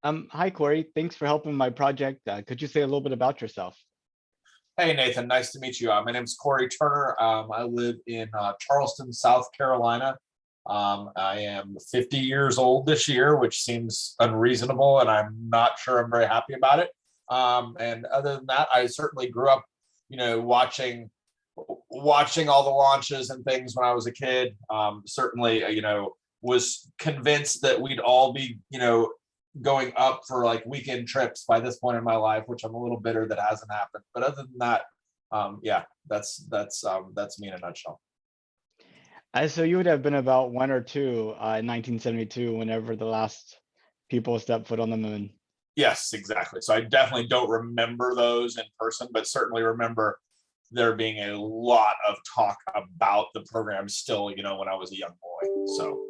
Hi, Corey. Thanks for helping my project. Could you say a little bit about yourself? Hey Nathan, nice to meet you. My name is Corey Turner. I live in Charleston, South Carolina. I am 50 years old this year, which seems unreasonable, and I'm not sure I'm very happy about it. And other than that, I certainly grew up, watching all the launches and things when I was a kid. Certainly, was convinced that we'd all be, going up for like weekend trips by this point in my life, which I'm a little bitter that hasn't happened. But other than that, yeah, that's me in a nutshell. So you would have been about one or two in 1972, whenever the last people stepped foot on the moon. Yes, exactly. So I definitely don't remember those in person, but certainly remember there being a lot of talk about the program still, when I was a young boy. So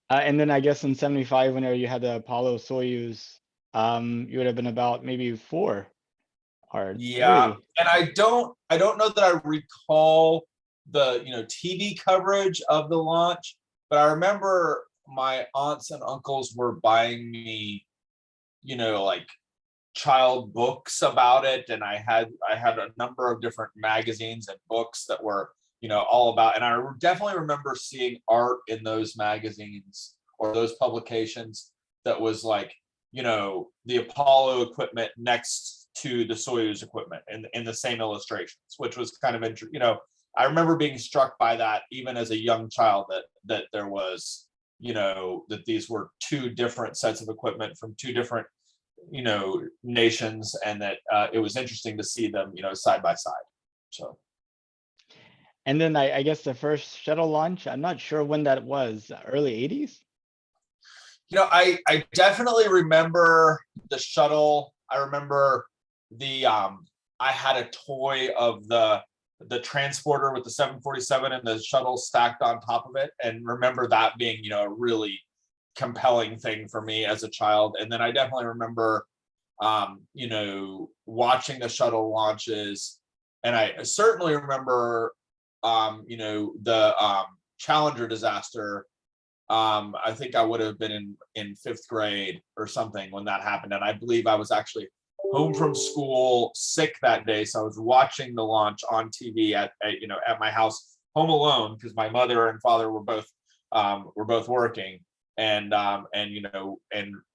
And then I guess in 75, whenever you had the Apollo Soyuz, you would have been about maybe four or yeah, three. and I don't know that I recall the TV coverage of the launch, but I remember my aunts and uncles were buying me, like child books about it, and I had a number of different magazines and books that were all about, and I definitely remember seeing art in those magazines or those publications that was like the Apollo equipment next to the Soyuz equipment in the same illustrations, which was kind of interesting. I remember being struck by that even as a young child, that there was that these were two different sets of equipment from two different nations, and that it was interesting to see them side by side. So And then I guess the first shuttle launch, I'm not sure when that was, early 80s? I definitely remember the shuttle. I remember the I had a toy of the transporter with the 747 and the shuttle stacked on top of it, and remember that being a really compelling thing for me as a child. And then I definitely remember watching the shuttle launches, and I certainly remember the Challenger disaster. I think I would have been in fifth grade or something when that happened, and I believe I was actually home from school sick that day, so I was watching the launch on TV at my house, home alone, because my mother and father were both working, and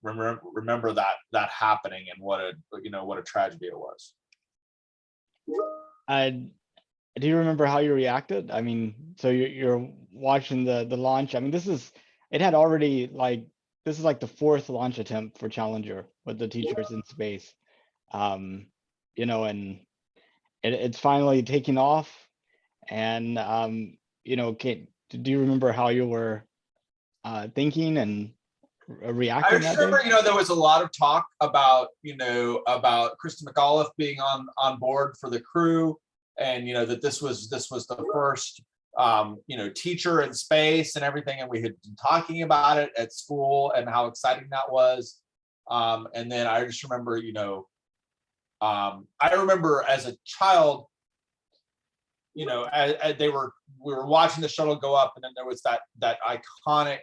remember that happening, and what a tragedy it was. Uh, do you remember how you reacted? I mean, so you're watching the launch. I mean, it had already, like, this is like the fourth launch attempt for Challenger with the teachers in space. Um, and it's finally taking off. And do you remember how you were thinking and I reacting just that day? remember, there was a lot of talk about Kristen McAuliffe being on board for the crew, and that this was the first teacher in space and everything, and we had been talking about it at school and how exciting that was. And then I just remember, I remember as a child, as we were watching the shuttle go up, and then there was that iconic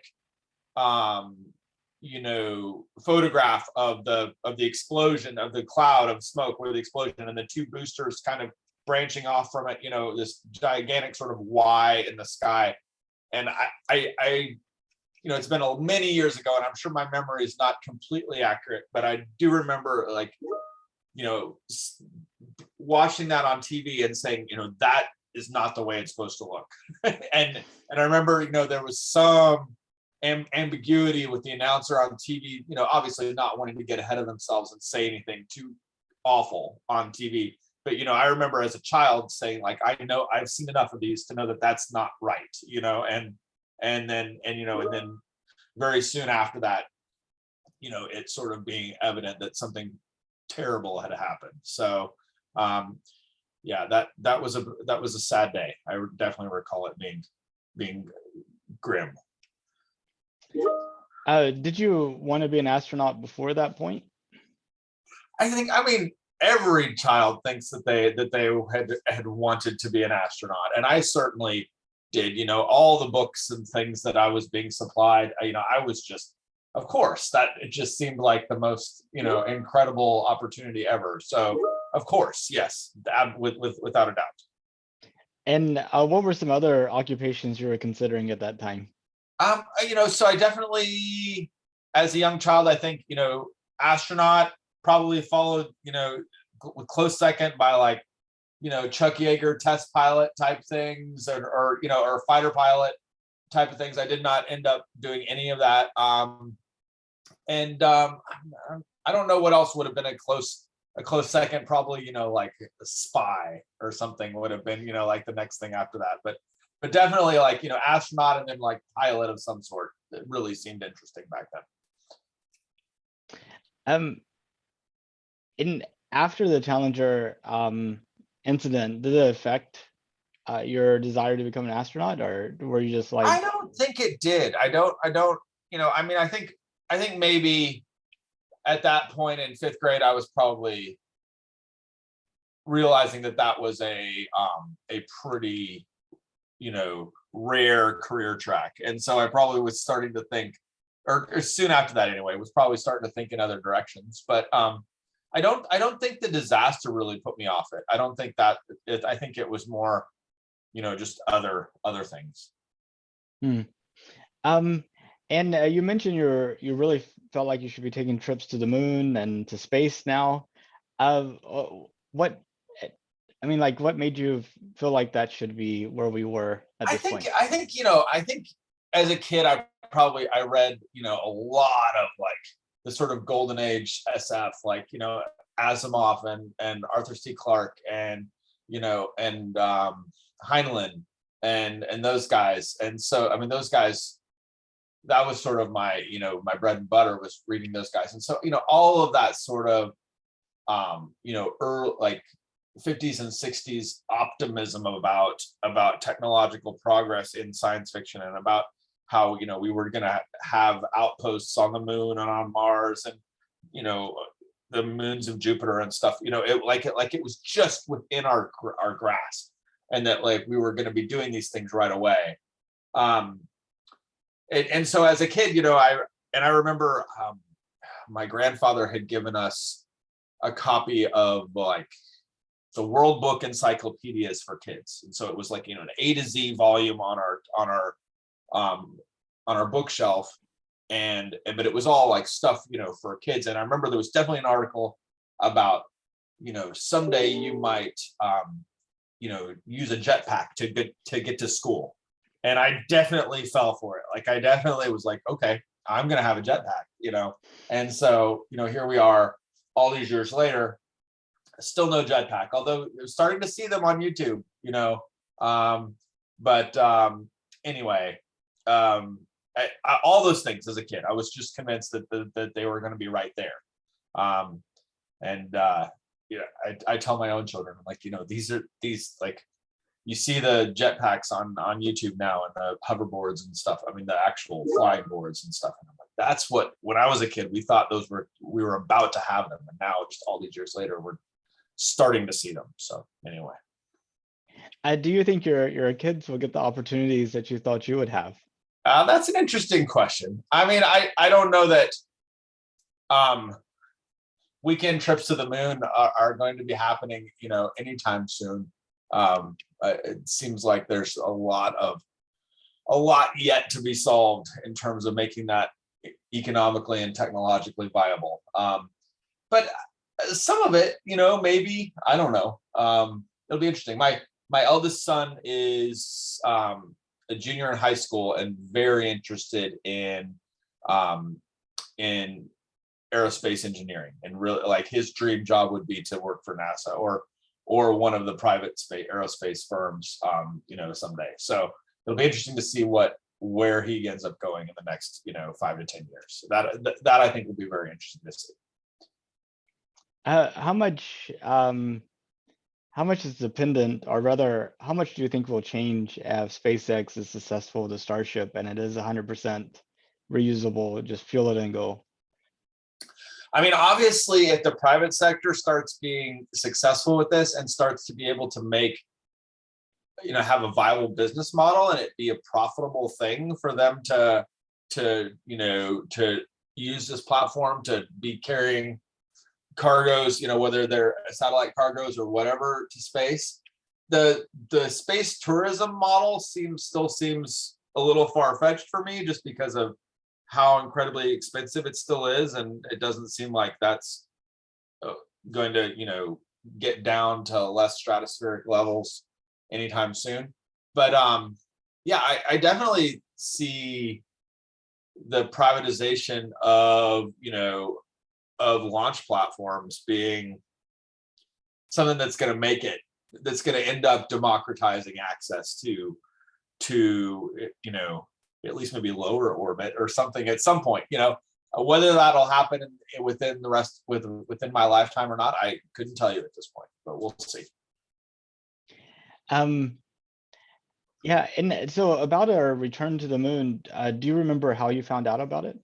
photograph of the explosion, of the cloud of smoke where the explosion, and the two boosters kind of branching off from it, this gigantic sort of Y in the sky. And I it's been many years ago, and I'm sure my memory is not completely accurate, but I do remember, like, watching that on TV and saying, that is not the way it's supposed to look. and I remember, there was some ambiguity with the announcer on TV, obviously not wanting to get ahead of themselves and say anything too awful on TV. But I remember as a child saying, like, I know I've seen enough of these to know that that's not right, and then very soon after that, it sort of being evident that something terrible had happened. So yeah, that was a sad day. I definitely recall it being grim. Did you want to be an astronaut before that point? I mean, every child thinks that they had wanted to be an astronaut, and I certainly did. All the books and things that I was being supplied, I was just of course, that it just seemed like the most, incredible opportunity ever. So of course, yes, without a doubt. And what were some other occupations you were considering at that time? So I definitely, as a young child, I think, astronaut, probably followed, with close second by like, Chuck Yeager test pilot type things, or fighter pilot type of things. I did not end up doing any of that. And I don't know what else would have been a close second. Probably, like a spy or something would have been, like the next thing after that. But definitely like, astronaut and then like pilot of some sort. It really seemed interesting back then. In after the Challenger incident, did it affect your desire to become an astronaut, or were you just like? I don't think it did. I don't, I mean, I think maybe at that point in fifth grade, I was probably realizing that was a pretty, rare career track. And so I probably was starting to think, or soon after that anyway, was probably starting to think in other directions. But I don't think the disaster really put me off it. I don't think that I think it was more, just other things. And you mentioned you really felt like you should be taking trips to the moon and to space now. What I mean, like, what made you feel like that should be where we were at this point? I think as a kid, I read, a lot of like the sort of golden age SF, like, Asimov and Arthur C. Clarke and, and Heinlein and those guys. And so, I mean, those guys, that was sort of my, my bread and butter was reading those guys. And so, all of that sort of, early, like 50s and 60s optimism about technological progress in science fiction, and about how, we were going to have outposts on the moon and on Mars, and, the moons of Jupiter and stuff, it was just within our grasp, and that like we were going to be doing these things right away. And so as a kid, I remember my grandfather had given us a copy of like the World Book encyclopedias for kids, and so it was like, an A to Z volume on our bookshelf, but it was all like stuff, for kids. And I remember there was definitely an article about, someday you might use a jetpack to get to school. And I definitely fell for it. Like I definitely was like, okay, I'm gonna have a jetpack, And so, here we are all these years later, still no jetpack, although starting to see them on YouTube, anyway, all those things as a kid, I was just convinced that they were going to be right there. I tell my own children, I'm like, these like, you see the jetpacks on YouTube now, and the hoverboards and stuff. I mean, the actual flying boards and stuff. And I'm like, that's what, when I was a kid, we thought we were about to have them. And now just all these years later, we're starting to see them. So anyway. Do you think your kids will get the opportunities that you thought you would have? That's an interesting question. I mean, I don't know that weekend trips to the moon are going to be happening, anytime soon. It seems like there's a lot yet to be solved in terms of making that economically and technologically viable. But some of it, maybe, I don't know. It'll be interesting. My eldest son is a junior in high school and very interested in aerospace engineering, and really like his dream job would be to work for NASA or one of the private aerospace firms, someday. So it'll be interesting to see where he ends up going in the next, 5 to 10 years. So that I think will be very interesting to see. How much is dependent, or rather, how much do you think will change if SpaceX is successful with the Starship and it is 100% reusable, just fuel it and go? I mean, obviously, if the private sector starts being successful with this and starts to be able to make, have a viable business model, and it be a profitable thing for them to use this platform to be carrying cargoes, whether they're satellite cargoes or whatever, to space. The space tourism model still seems a little far-fetched for me, just because of how incredibly expensive it still is, and it doesn't seem like that's going to get down to less stratospheric levels anytime soon. But yeah, I definitely see the privatization of launch platforms being something that's going to end up democratizing access to at least maybe lower orbit or something at some point. Whether that'll happen within my lifetime or not, I couldn't tell you at this point, but we'll see. Yeah, and so about our return to the moon, do you remember how you found out about it?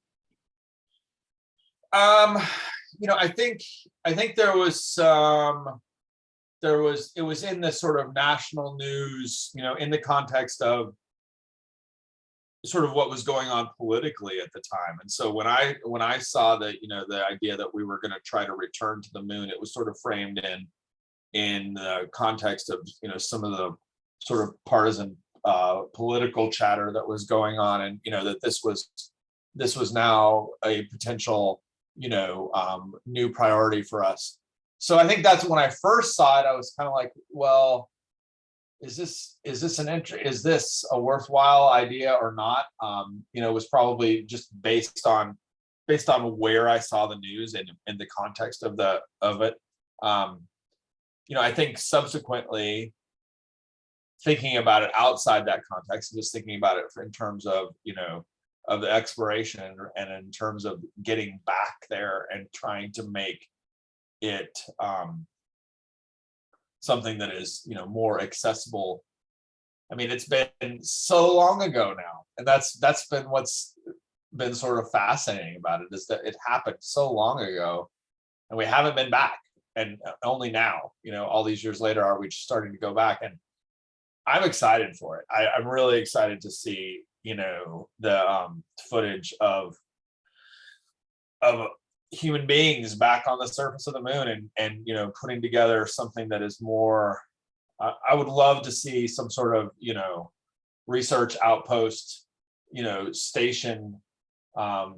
I think there was it was in the sort of national news, in the context of sort of what was going on politically at the time. And so when I saw that, the idea that we were going to try to return to the moon, it was sort of framed in the context of, some of the sort of partisan political chatter that was going on, and that this was now a potential new priority for us. So I think that's when I first saw it, I was kind of like, well, is this a worthwhile idea or not? It was probably just based on where I saw the news and in the context of it. I think subsequently, thinking about it outside that context, and just thinking about it in terms of of the exploration, and in terms of getting back there and trying to make it something that is more accessible. I mean, it's been so long ago now, and that's been what's been sort of fascinating about it, is that it happened so long ago and we haven't been back, and only now, all these years later, are we just starting to go back. And I'm excited for it. I'm really excited to see the footage of human beings back on the surface of the moon, and putting together something that is more. I would love to see some sort of research outpost, station. It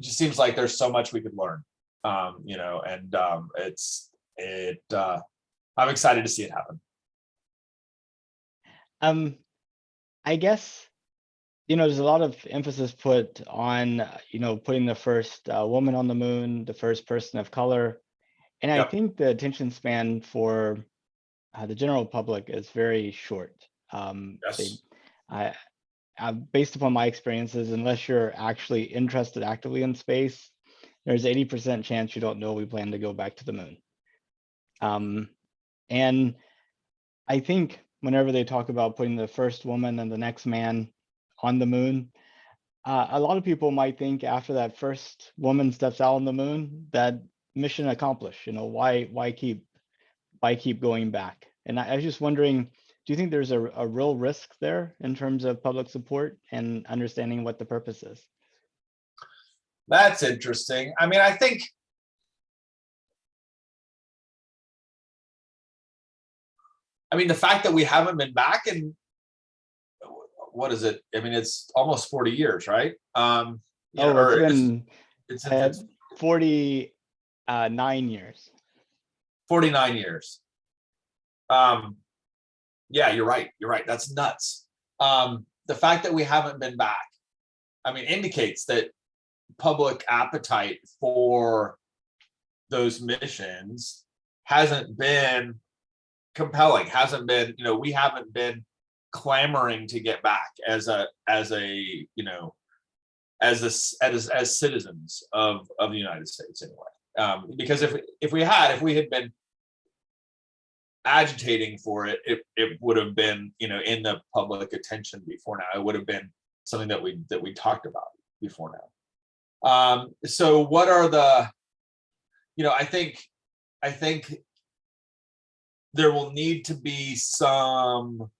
just seems like there's so much we could learn, and I'm excited to see it happen. I guess there's a lot of emphasis put on putting the first woman on the moon, the first person of color, and I Yep. think the attention span for the general public is very short. Yes. Based upon my experiences, unless you're actually interested actively in space, there's 80% chance you don't know we plan to go back to the moon. And I think whenever they talk about putting the first woman and the next man on the moon, a lot of people might think after that first woman steps out on the moon, that mission accomplished. Why keep going back? And I was just wondering, do you think there's a real risk there in terms of public support and understanding what the purpose is? That's interesting. I mean, I think the fact that we haven't been back in, what is it? I mean, it's almost 40 years, right? It's been 49 years. 49 years. Yeah, you're right. That's nuts. The fact that we haven't been back, indicates that public appetite for those missions hasn't been compelling, hasn't been, we haven't been clamoring to get back as citizens of the United States anyway. Because if we had been agitating for it, it would have been in the public attention before now. It would have been something that we talked about before now. So what are the I think there will need to be some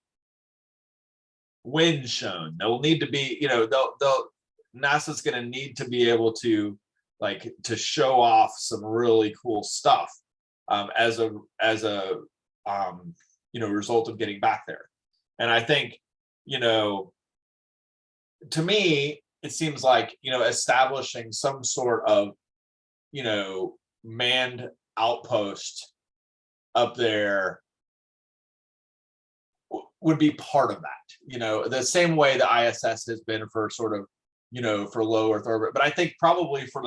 wind shown. There will need to be they'll NASA's going to need to be able to show off some really cool stuff as a result of getting back there. And I think, to me, it seems like, establishing some sort of, manned outpost up there would be part of that, the same way the ISS has been for sort of, for low Earth orbit. But I think probably for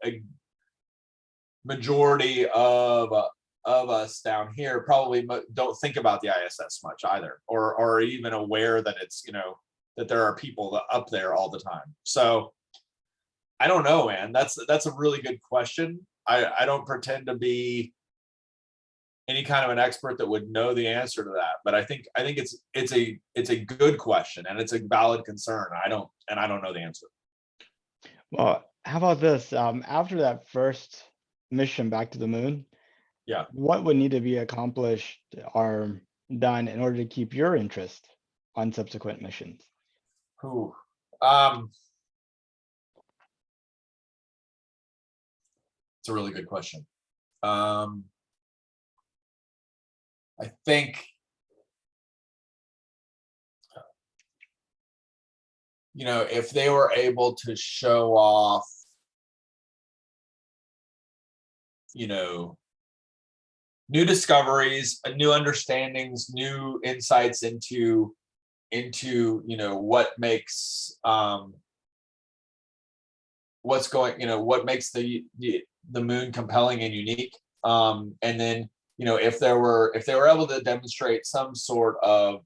a majority of us down here probably don't think about the ISS much either, or even aware that it's, that there are people up there all the time. So I don't know, man. That's a really good question. I don't pretend to be any kind of an expert that would know the answer to that, but I think it's a good question, and it's a valid concern. I don't know the answer. Well, how about this? After that first mission back to the moon, Yeah. what would need to be accomplished or done in order to keep your interest on subsequent missions? Who? It's a really good question. I think, if they were able to show off, new discoveries, new understandings, new insights into what makes what makes the moon compelling and unique, and then if they were able to demonstrate some sort of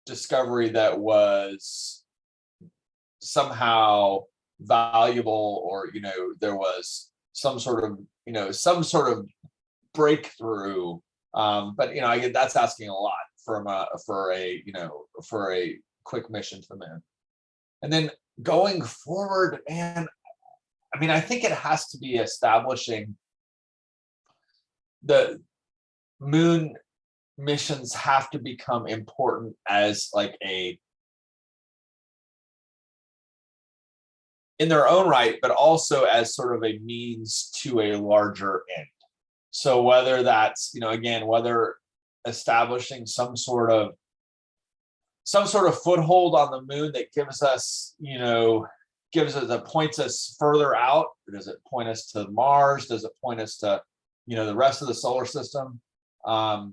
discovery that was somehow valuable, or there was some sort of breakthrough, but I get that's asking a lot for a quick mission to the moon. And then going forward, man, I think it has to be establishing the moon missions have to become important as in their own right, but also as sort of a means to a larger end. So whether that's, whether establishing some sort of foothold on the moon that gives us, that points us further out. Does it point us to Mars? Does it point us to, the rest of the solar system? I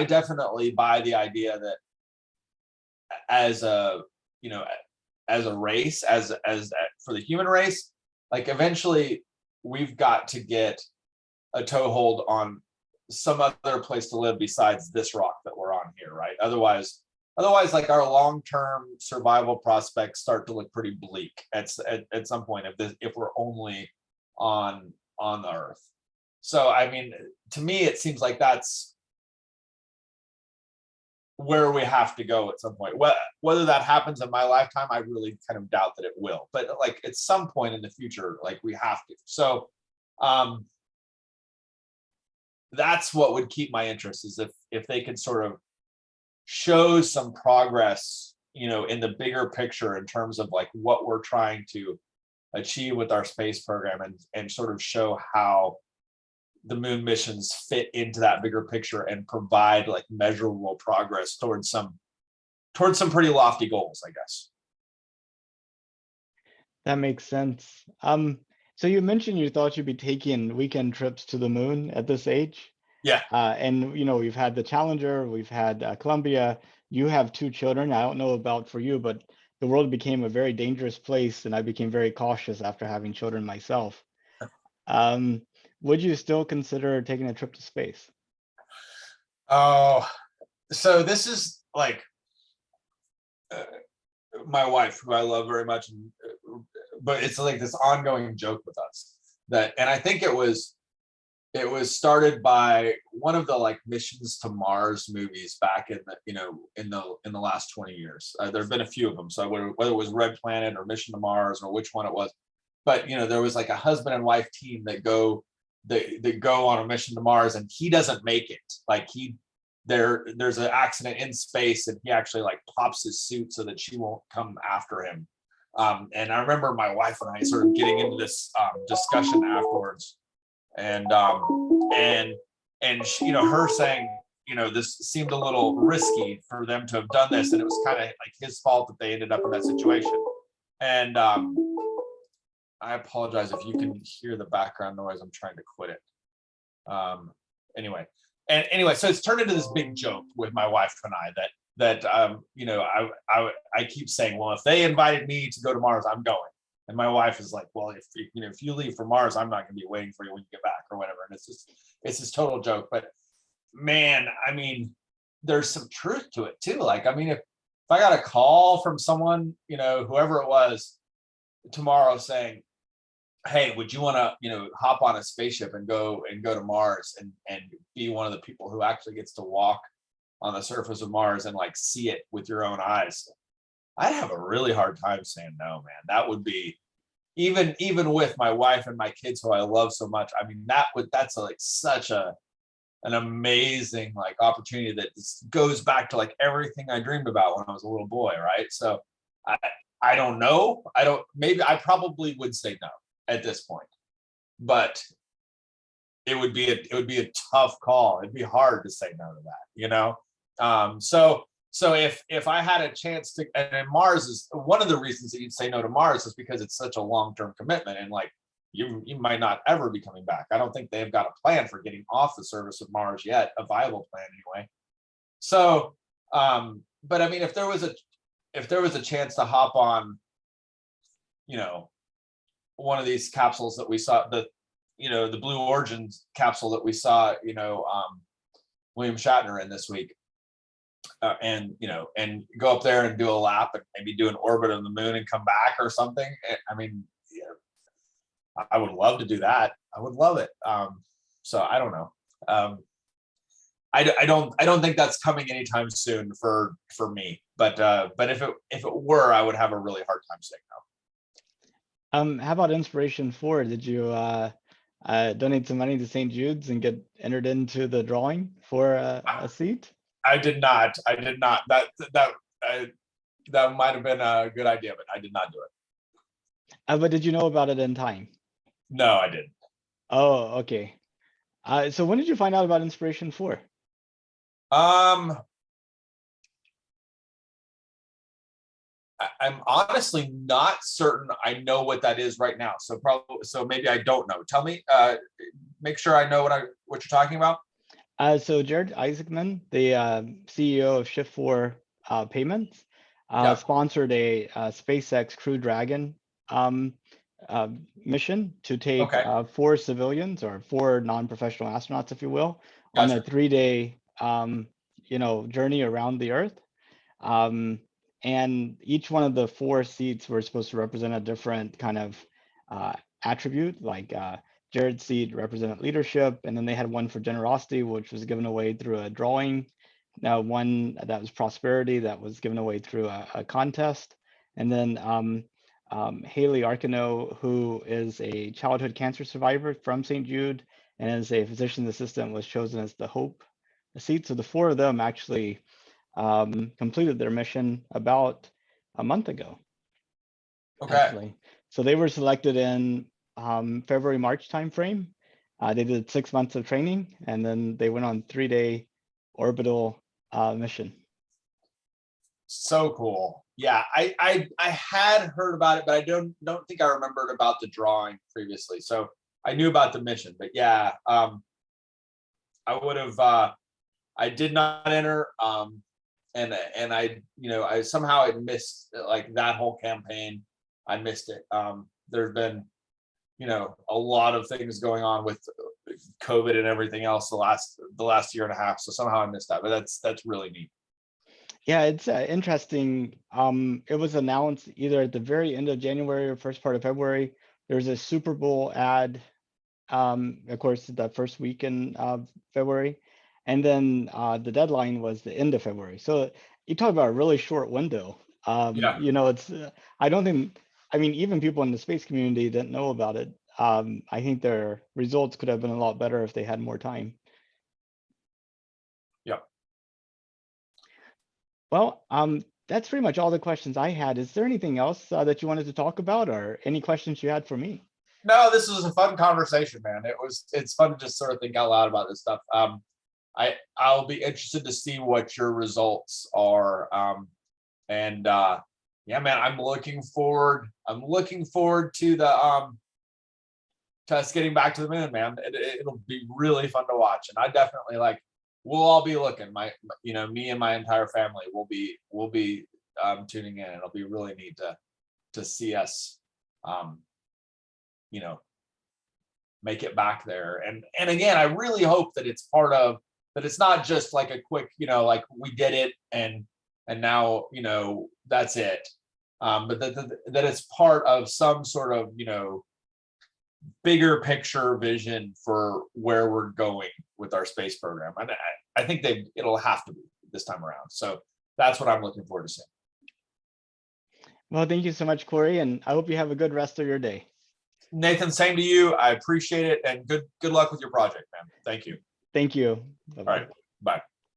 definitely buy the idea that as a race, as for the human race, eventually we've got to get a toehold on some other place to live besides this rock that we're on here, right? Otherwise, our long-term survival prospects start to look pretty bleak at some point if we're only on the Earth. So, to me, it seems like that's where we have to go at some point. Whether that happens in my lifetime, I really kind of doubt that it will. But at some point in the future, we have to. So, that's what would keep my interest, is if they could sort of show some progress, in the bigger picture in terms of what we're trying to achieve with our space program, and sort of show how the moon missions fit into that bigger picture and provide measurable progress towards some pretty lofty goals, I guess. That makes sense. So you mentioned you thought you'd be taking weekend trips to the moon at this age. Yeah. And we've had the Challenger, we've had Columbia. You have 2 children. I don't know about for you, but the world became a very dangerous place, and I became very cautious after having children myself. Would you still consider taking a trip to space? Oh, so this is my wife, who I love very much, but it's this ongoing joke with us and I think it was started by one of the missions to Mars movies back in the last 20 years. There have been a few of them. So whether it was Red Planet or Mission to Mars or which one it was, but there was a husband and wife team that go on a mission to Mars, and he doesn't make it. there's an accident in space, and he actually like pops his suit so that she won't come after him. And I remember my wife and I sort of getting into this discussion afterwards, and she, her saying, this seemed a little risky for them to have done this, and it was kind of like his fault that they ended up in that situation. And I apologize if you can hear the background noise. I'm trying to quit it. Anyway, so it's turned into this big joke with my wife and I that I keep saying, well, if they invited me to go to Mars, I'm going. And my wife is like, well, if you leave for Mars, I'm not going to be waiting for you when you get back or whatever. And it's this total joke. But man, I mean, there's some truth to it too. Like, I mean, if I got a call from someone, whoever it was tomorrow saying, hey, would you want to, hop on a spaceship and go to Mars and be one of the people who actually gets to walk on the surface of Mars and like see it with your own eyes, I'd have a really hard time saying no, man. That would be, even with my wife and my kids who I love so much. I mean, that's like such an amazing like opportunity that goes back to like everything I dreamed about when I was a little boy, right? So I don't know. Maybe I probably would say no at this point, but it would be a tough call. It'd be hard to say no to that, so if I had a chance to, and Mars is one of the reasons that you'd say no to Mars is because it's such a long-term commitment, and like you might not ever be coming back. I don't think they've got a plan for getting off the surface of Mars yet, a viable plan anyway. So, but I mean, if there was a chance to hop on, one of these capsules that we saw, the Blue Origin capsule that we saw, William Shatner in this week, and go up there and do a lap and maybe do an orbit on the moon and come back or something. I mean, I would love to do that. I would love it. So I don't know. I don't think that's coming anytime soon for me. But if it were, I would have a really hard time saying no. How about Inspiration 4? Did you donate some money to St. Jude's and get entered into the drawing for a seat? I did not. That might have been a good idea, but I did not do it. But did you know about it in time? No, I didn't. Oh, okay. So when did you find out about Inspiration 4? I'm honestly not certain I know what that is right now. So maybe I don't know. Tell me, make sure I know what you're talking about. So Jared Isaacman, the CEO of Shift4 Payments, sponsored a SpaceX Crew Dragon mission to take 4 civilians or 4 non-professional astronauts, if you will, on a 3-day journey around the Earth. And each one of the 4 seats were supposed to represent a different kind of attribute. Like Jared's seat represented leadership, and then they had one for generosity, which was given away through a drawing. Now one that was prosperity, that was given away through a contest. And then Haley Arcano, who is a childhood cancer survivor from St. Jude and is a physician's assistant, was chosen as the Hope seat. So the 4 of them actually completed their mission about a month ago. Okay. Actually. So they were selected in February, March timeframe. They did 6 months of training, and then they went on 3-day orbital mission. So cool. Yeah, I had heard about it, but I don't think I remembered about the drawing previously. So I knew about the mission, but yeah, I would have. I did not enter. And I somehow had missed like that whole campaign. I missed it. There's been, a lot of things going on with COVID and everything else the last year and a half. So somehow I missed that, but that's really neat. Yeah, it's interesting. It was announced either at the very end of January or first part of February. There's a Super Bowl ad, of course, that first week in February. And then the deadline was the end of February. So you talk about a really short window. It's, even people in the space community didn't know about it. I think their results could have been a lot better if they had more time. Yep. Well, that's pretty much all the questions I had. Is there anything else that you wanted to talk about, or any questions you had for me? No, this was a fun conversation, man. It's fun to just sort of think out loud about this stuff. I'll be interested to see what your results are. And yeah, man, I'm looking forward to the to us getting back to the moon, man. It'll be really fun to watch. And I definitely we'll all be looking. Me and my entire family will be tuning in. It'll be really neat to see us make it back there. And again, I really hope that it's part of that. It's not just like a quick, like we did it and now that's it. But that it's part of some sort of bigger picture vision for where we're going with our space program. And I think it'll have to be this time around. So that's what I'm looking forward to seeing. Well, thank you so much, Corey, and I hope you have a good rest of your day. Nathan, same to you. I appreciate it, and good luck with your project, man. Thank you. Thank you. All right, bye.